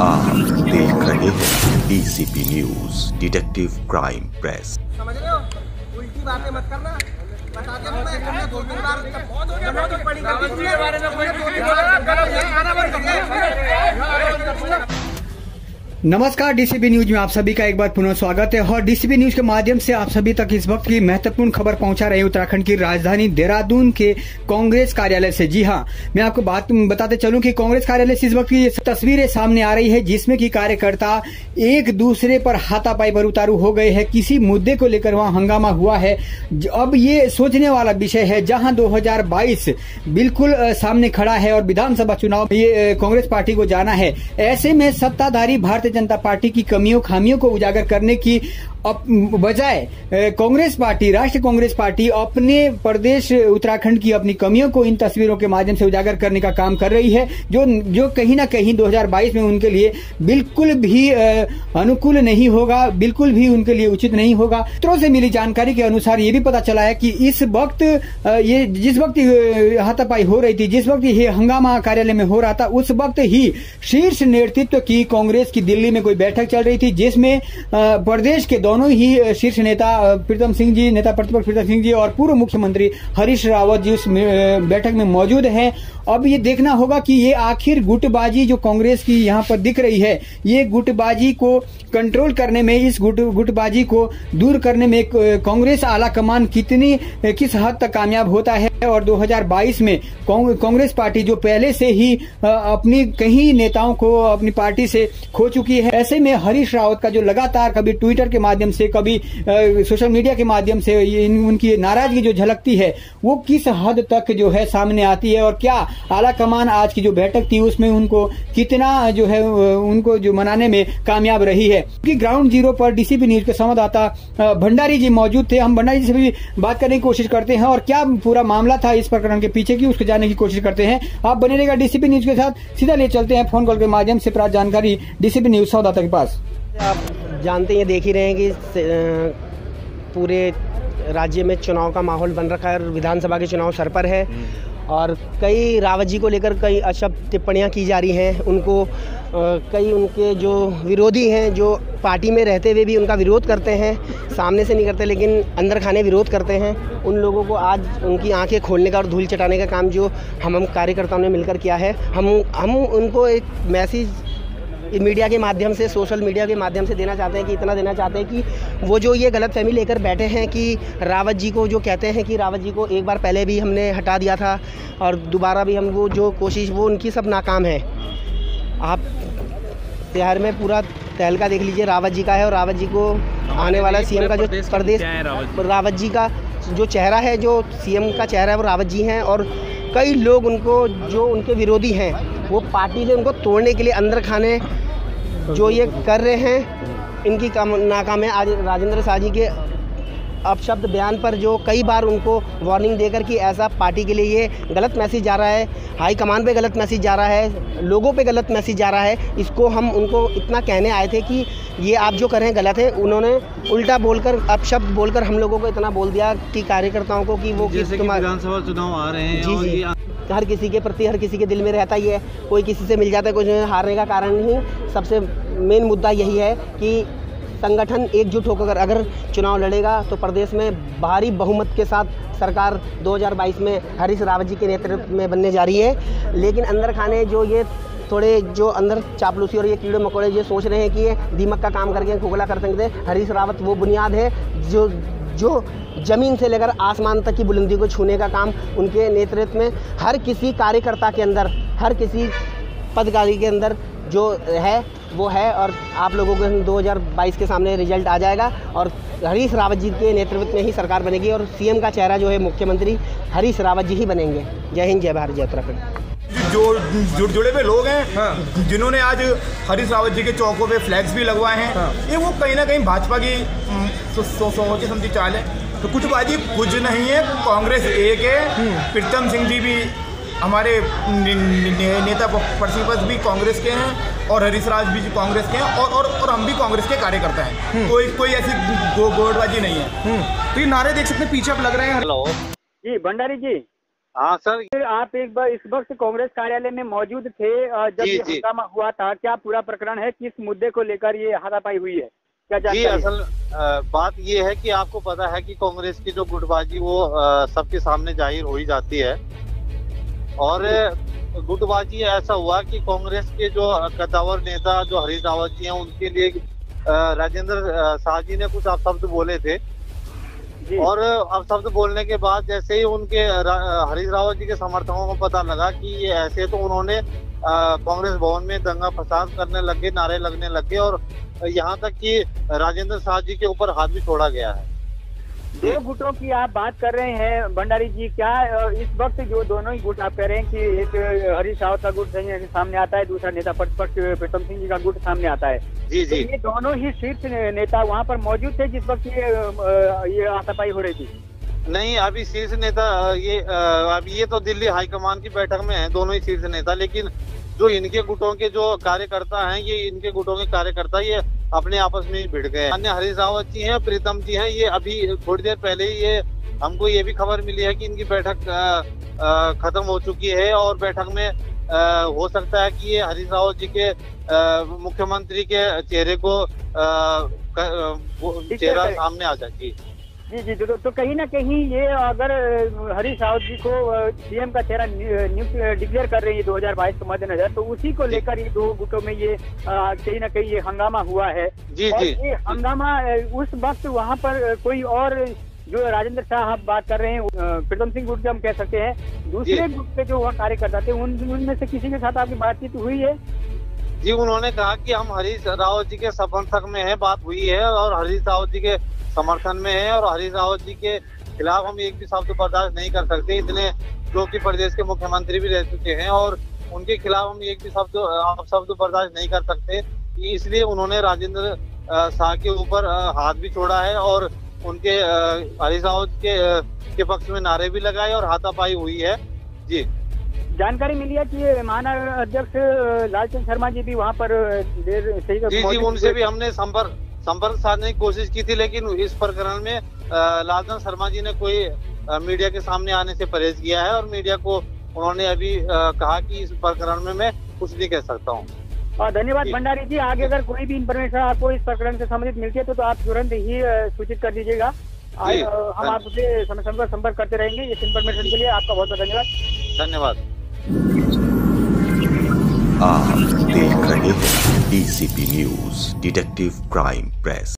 आप देख रहे हैं DCP news detective crime press. समझ रहे हो? उल्टी बातें मत करना। बता दिया मैं 2-3 बार बहुत हो गया, बहुत बड़ी गलती के बारे में नमस्कार, डीसीपी न्यूज में आप सभी का एक बार पुनः स्वागत है और डीसीपी न्यूज के माध्यम से आप सभी तक इस वक्त की महत्वपूर्ण खबर पहुंचा रहे उत्तराखंड की राजधानी देहरादून के कांग्रेस कार्यालय से। जी हां, मैं आपको बात बताते चलूं कि कांग्रेस कार्यालय से इस वक्त की तस्वीरें सामने आ रही है जिसमें कि कार्यकर्ता एक दूसरे पर हाथापाई पर उतारू हो गए हैं। किसी मुद्दे को लेकर वहां हंगामा हुआ है। अब ये सोचने वाला विषय है, जहां 2022 बिल्कुल सामने खड़ा है और विधानसभा चुनाव ये कांग्रेस पार्टी को जाना है। ऐसे में सत्ताधारी भारतीय जनता पार्टी की कमियों खामियों को उजागर करने की बजाय कांग्रेस पार्टी, राष्ट्रीय कांग्रेस पार्टी अपने प्रदेश उत्तराखंड की अपनी कमियों को इन तस्वीरों के माध्यम से उजागर करने का काम कर रही है, जो कहीं ना कहीं 2022 में उनके लिए बिल्कुल भी अनुकूल नहीं होगा, बिल्कुल भी उनके लिए उचित नहीं होगा। सूत्रों से मिली जानकारी के अनुसार ये भी पता चला है कि इस वक्त ये जिस वक्त हाथापाई हो रही थी, जिस वक्त ये हंगामा कार्यालय में हो रहा था, उस वक्त ही शीर्ष नेतृत्व की कांग्रेस की दिल्ली में कोई बैठक चल रही थी जिसमें प्रदेश के दोनों ही शीर्ष नेता प्रीतम सिंह जी, नेता प्रतिपक्ष प्रीतम सिंह जी और पूर्व मुख्यमंत्री हरीश रावत जी उस बैठक में मौजूद हैं। अब ये देखना होगा कि ये आखिर गुटबाजी जो कांग्रेस की यहाँ पर दिख रही है, ये गुटबाजी को कंट्रोल करने में, इस गुटबाजी को दूर करने में कांग्रेस आला कमान किस हद तक कामयाब होता है। और 2022 में कांग्रेस पार्टी जो पहले से ही अपनी कई नेताओं को अपनी पार्टी से खो चुकी है, ऐसे में हरीश रावत का जो लगातार कभी ट्विटर के माध्यम से, कभी सोशल मीडिया के माध्यम से उनकी नाराजगी जो झलकती है, वो किस हद तक जो है सामने आती है और क्या आला कमान आज की जो बैठक थी उसमें उनको कितना जो है उनको जो मनाने में कामयाब रही है। क्योंकि ग्राउंड जीरो पर डीसीपी न्यूज के संवाददाता भंडारी जी मौजूद थे। हम भंडारी जी से भी बात करने की कोशिश करते हैं और क्या पूरा मामला था इस प्रकरण के पीछे की, उसको जानने की कोशिश करते हैं। आप बने रहेगा डीसीपी न्यूज के साथ। सीधा ले चलते हैं फोन कॉल के माध्यम से प्राप्त जानकारी डीसीपी न्यूज संवाददाता के पास। आप जानते हैं, देख ही रहे हैं कि पूरे राज्य में चुनाव का माहौल बन रखा है और विधानसभा के चुनाव सर पर है और कई रावत जी को लेकर कई अशब्द टिप्पणियां की जा रही हैं। उनको कई उनके जो विरोधी हैं, जो पार्टी में रहते हुए भी उनका विरोध करते हैं, सामने से नहीं करते लेकिन अंदर खाने विरोध करते हैं, उन लोगों को आज उनकी आंखें खोलने का और धूल चटाने का काम जो हम कार्यकर्ताओं ने मिलकर किया है। हम उनको एक मैसेज मीडिया के माध्यम से, सोशल मीडिया के माध्यम से देना चाहते हैं कि इतना देना चाहते हैं कि वो जो ये गलतफहमी लेकर बैठे हैं कि रावत जी को जो कहते हैं कि रावत जी को एक बार पहले भी हमने हटा दिया था और दोबारा भी हम वो जो कोशिश, वो उनकी सब नाकाम है। आप बिहार में पूरा तहलका देख लीजिए, रावत जी का है और रावत जी को आने वाला सीएम का जो प्रदेश, रावत जी का जो चेहरा है, जो सीएम का चेहरा है वो रावत जी हैं। और कई लोग उनको, जो उनके विरोधी हैं, वो पार्टी से उनको तोड़ने के लिए अंदर खाने जो ये कर रहे हैं, इनकी नाकाम है। आज राजेंद्र शाह जी के अपशब्द बयान पर जो कई बार उनको वार्निंग देकर कि ऐसा पार्टी के लिए ये गलत मैसेज जा रहा है, हाई कमान पे गलत मैसेज जा रहा है, लोगों पे गलत मैसेज जा रहा है, इसको हम उनको इतना कहने आए थे कि ये आप जो कर रहे हैं गलत है। उन्होंने उल्टा बोलकर, अपशब्द बोलकर हम लोगों को इतना बोल दिया कि कार्यकर्ताओं को कि वो विधानसभा चुनाव आ रहे हैं। जी, हर किसी के प्रति, हर किसी के दिल में रहता ही है, कोई किसी से मिल जाता है, कोई हारने का कारण नहीं। सबसे मेन मुद्दा यही है कि संगठन एकजुट होकर अगर चुनाव लड़ेगा तो प्रदेश में भारी बहुमत के साथ सरकार 2022 में हरीश रावत जी के नेतृत्व में बनने जा रही है। लेकिन अंदर खाने जो ये थोड़े जो अंदर चापलूसी और ये कीड़े मकोड़े ये सोच रहे हैं कि ये दीमक का काम करके खोखला कर सकते हैं, हरीश रावत वो बुनियाद है जो ज़मीन से लेकर आसमान तक की बुलंदी को छूने का काम उनके नेतृत्व में हर किसी कार्यकर्ता के अंदर, हर किसी पदाधिकारी के अंदर जो है वो है। और आप लोगों को 2022 के सामने रिजल्ट आ जाएगा और हरीश रावत जी के नेतृत्व में ही सरकार बनेगी और सीएम का चेहरा जो है मुख्यमंत्री हरीश रावत जी ही बनेंगे। जय हिंद, जय भारत, जय उत्तराखंड। जो जुड़े हुए लोग हैं, हाँ, जिन्होंने आज हरीश रावत जी के चौकों पे फ्लैग्स भी लगवाए हैं, हाँ, ये वो कहीं ना कहीं भाजपा की सोची समझी चाल है। तो कुछ बाजी कुछ नहीं है, कांग्रेस एक है। प्रीतम सिंह जी भी हमारे नेता प्रतिपक्ष भी कांग्रेस के हैं और हरीश रावत भी कांग्रेस के हैं और हम भी कांग्रेस के कार्यकर्ता हैं। कोई ऐसी गोटबाजी नहीं है। तो ये नारे देख सकते हैं पीछे आप लग रहे हैं। हेलो जी, भंडारी जी। हाँ सर, आप एक बार इस वक्त कांग्रेस कार्यालय में मौजूद थे जब ये हंगामा हुआ था। क्या पूरा प्रकरण है, किस मुद्दे को लेकर ये हाथापाई हुई है, क्या जानकारी? जी, असल बात ये है कि आपको पता है कि कांग्रेस की जो गुटबाजी वो सबके सामने जाहिर हो ही जाती है। और गुटबाजी ऐसा हुआ कि कांग्रेस के जो कद्दावर नेता जो हरीश रावत जी हैं, उनके लिए राजेंद्र शाह जी ने कुछ अपशब्द बोले थे। और अपशब्द बोलने के बाद जैसे ही उनके हरीश रावत जी के समर्थकों को पता लगा कि ये ऐसे, तो उन्होंने कांग्रेस भवन में दंगा फसाद करने लगे, नारे लगने लगे और यहाँ तक कि राजेंद्र शाह जी के ऊपर हाथ भी छोड़ा गया है। दो गुटों की आप बात कर रहे हैं भंडारी जी, क्या इस वक्त जो दोनों ही गुट आप कह रहे हैं कि एक हरीश रावत का गुट सामने आता है, दूसरा नेता प्रतिपक्ष प्रीतम सिंह जी का गुट सामने आता है। जी जी, तो ये दोनों ही शीर्ष नेता वहाँ पर मौजूद थे जिस वक्त ये हाथापाई हो रही थी? नहीं, अभी शीर्ष नेता अभी ये तो दिल्ली हाईकमान की बैठक में है दोनों ही शीर्ष नेता, लेकिन जो इनके गुटों के जो कार्यकर्ता हैं, ये इनके गुटों के कार्यकर्ता ये अपने आपस में ही भिड़ गए। अन्य हरीश रावत जी हैं, प्रीतम जी हैं, ये अभी थोड़ी देर पहले ही ये हमको ये भी खबर मिली है कि इनकी बैठक खत्म हो चुकी है और बैठक में हो सकता है कि ये हरीश रावत जी के मुख्यमंत्री के चेहरे को चेहरा सामने आ जाए। जी जी, तो कहीं ना कहीं ये अगर हरीश रावत जी को सीएम का चेहरा डिक्लेयर कर रही है 2022 के मद्देनजर, तो उसी को लेकर ये दो गुटों में ये कहीं ना कहीं ये हंगामा हुआ है। जी और जी, ये हंगामा उस वक्त वहाँ पर कोई और जो राजेंद्र शाह आप बात कर रहे हैं, प्रीतम सिंह गुट के हम कह सकते हैं, दूसरे गुट के जो वहाँ कार्यकर्ता थे उनमें से किसी के साथ आपकी बातचीत हुई है? जी, उन्होंने कहा कि हम हरीश रावत जी के समर्थक में है, बात हुई है और हरीश रावत जी के समर्थन में है और हरीश रावत जी के खिलाफ हम एक भी शब्द बर्दाश्त नहीं कर सकते। इतने जो कि प्रदेश के मुख्यमंत्री भी रह चुके हैं और उनके खिलाफ हम एक भी शब्द बर्दाश्त नहीं कर सकते, इसलिए उन्होंने राजेंद्र शाह के ऊपर हाथ भी छोड़ा है और उनके हरीश रावत के पक्ष में नारे भी लगाए और हाथापाई हुई है। जी, जानकारी मिली है कि महानगर अध्यक्ष लालचंद शर्मा जी भी वहाँ पर देर से जी, उनसे भी हमने संपर्क साधने की कोशिश की थी, लेकिन इस प्रकरण में लालचंद शर्मा जी ने कोई मीडिया के सामने आने से परहेज किया है और मीडिया को उन्होंने अभी कहा कि इस प्रकरण में मैं कुछ नहीं कह सकता हूँ। धन्यवाद भंडारी जी। आगे अगर कोई भी इंफॉर्मेशन आपको इस प्रकरण से संबंधित मिलती है तो आप तुरंत ही सूचित कर दीजिएगा। हम आपसे समय संपर्क करते रहेंगे। इस इंफॉर्मेशन के लिए आपका बहुत बहुत धन्यवाद। धन्यवाद। आप देख रहे हैं DCP news, detective crime press.